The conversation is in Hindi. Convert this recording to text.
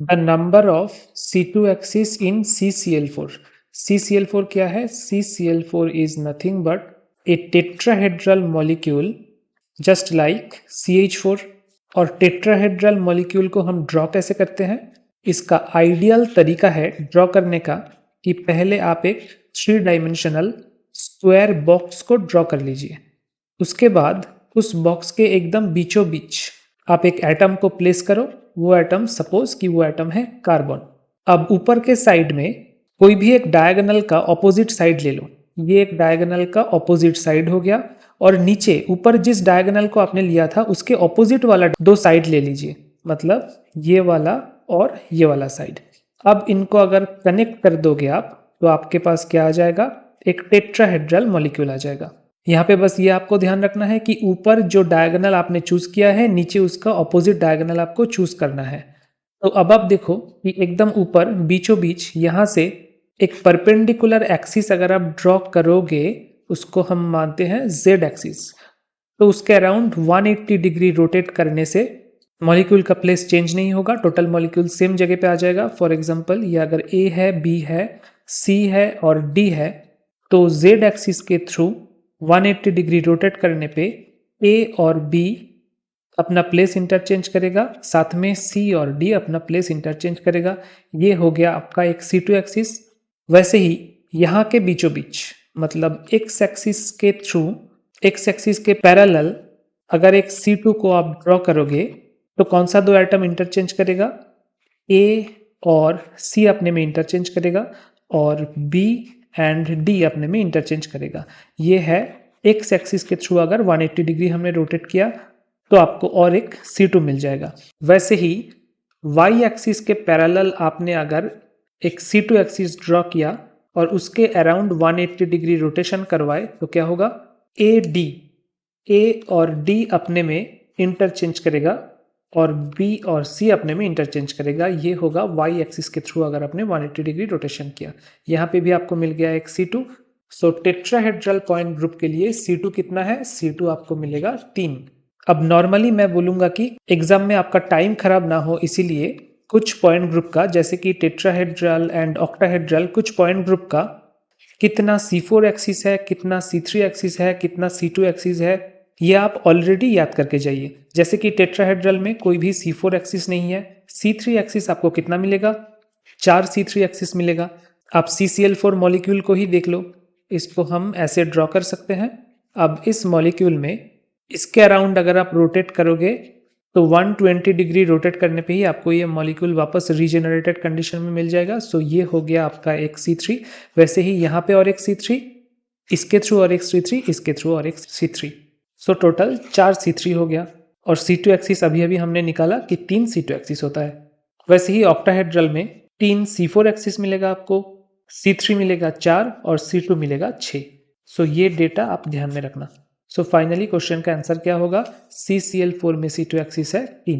The number of C2 axis in CCl4। CCl4 क्या है? CCl4 is nothing but A tetrahedral molecule just like CH4। और टेट्राहेड्रल मॉलिक्यूल को हम ड्रॉ कैसे करते हैं? इसका आइडियल तरीका है ड्रॉ करने का कि पहले आप एक 3 डायमेंशनल स्क्वायर बॉक्स को ड्रॉ कर लीजिए। उसके बाद उस बॉक्स के एकदम बीचों बीच आप एक एटम को प्लेस करो। वो एटम, सपोज कि वो एटम है कार्बन। अब ऊपर के साइड में कोई भी एक डायगोनल का ऑपोजिट साइड ले लो। ये एक डायगोनल का ऑपोजिट साइड हो गया। और नीचे ऊपर जिस डायगोनल को आपने लिया था उसके ऑपोजिट वाला 2 साइड ले लीजिए, मतलब ये वाला और ये वाला साइड। अब इनको अगर कनेक्ट कर दोगे आप तो आपके पास क्या आ जाएगा? एक टेट्राहेड्रल मॉलिक्यूल आ जाएगा। यहाँ पे बस ये आपको ध्यान रखना है कि ऊपर जो डायगोनल आपने चूज किया है, नीचे उसका ऑपोजिट डायगोनल आपको चूज करना है। तो अब आप देखो कि एकदम ऊपर बीचों बीच यहाँ से एक परपेंडिकुलर एक्सिस अगर आप ड्रॉ करोगे, उसको हम मानते हैं Z एक्सिस। तो उसके अराउंड 180 डिग्री रोटेट करने से मॉलिक्यूल का प्लेस चेंज नहीं होगा, टोटल मॉलिक्यूल सेम जगह पे आ जाएगा। फॉर एग्जांपल ये अगर A है, B है, C है और D है, तो Z एक्सिस के थ्रू 180 डिग्री रोटेट करने पे A और B अपना प्लेस इंटरचेंज करेगा, साथ में C और D अपना प्लेस इंटरचेंज करेगा। ये हो गया आपका एक C2 एक्सिस। वैसे ही यहाँ के बीचों बीच, मतलब X एक्सिस के थ्रू, X एक्सिस के पैरेलल अगर एक C2 को आप ड्रॉ करोगे तो कौन सा 2 एटम इंटरचेंज करेगा? A और C अपने में इंटरचेंज करेगा और B एंड D अपने में इंटरचेंज करेगा। ये है X एक्सिस के थ्रू अगर 180 डिग्री हमने रोटेट किया तो आपको और एक C2 मिल जाएगा। वैसे ही Y एक्सिस के पैरेलल आपने अगर एक C2 एक्सिस ड्रॉ किया और उसके अराउंड 180 डिग्री रोटेशन करवाए तो क्या होगा? A और D अपने में इंटरचेंज करेगा और B और C अपने में इंटरचेंज करेगा। ये होगा Y एक्सिस के थ्रू अगर आपने 180 डिग्री रोटेशन किया। यहाँ पे भी आपको मिल गया एक C2। सो टेट्राहेड्रल पॉइंट ग्रुप के लिए C2 कितना है? C2 आपको मिलेगा 3। अब नॉर्मली मैं बोलूँगा कि एग्जाम में आपका टाइम खराब ना हो, इसीलिए कुछ पॉइंट ग्रुप का, जैसे कि टेट्राहेड्रल एंड ऑक्टाहेड्रल, कुछ पॉइंट ग्रुप का कितना C4 एक्सिस है, कितना C3 एक्सिस है, कितना C2 एक्सिस है, ये आप ऑलरेडी याद करके जाइए। जैसे कि टेट्राहेड्रल में कोई भी C4 एक्सिस नहीं है। C3 एक्सिस आपको कितना मिलेगा? 4 C3 एक्सिस मिलेगा। आप CCl4 मॉलिक्यूल को ही देख लो, इसको हम ऐसे ड्रॉ कर सकते हैं। अब इस मॉलिक्यूल में इसके अराउंड अगर आप रोटेट करोगे तो 120 डिग्री रोटेट करने पे ही आपको ये मॉलिक्यूल वापस रीजेनरेटेड कंडीशन में मिल जाएगा। सो ये हो गया आपका एक C3। वैसे ही यहाँ पे और एक C3, इसके थ्रू और एक C3, इसके थ्रू और एक C3। सो टोटल 4 C3 हो गया। और C2 एक्सिस अभी अभी हमने निकाला कि 3 C2 एक्सिस होता है। वैसे ही ऑक्टाहेड्रल में 3 C4 एक्सिस मिलेगा आपको, C3 मिलेगा 4 और C2 मिलेगा 6। सो ये डेटा आप ध्यान में रखना। सो फाइनली क्वेश्चन का आंसर क्या होगा? CCl4 में C2 एक्सिस है 3।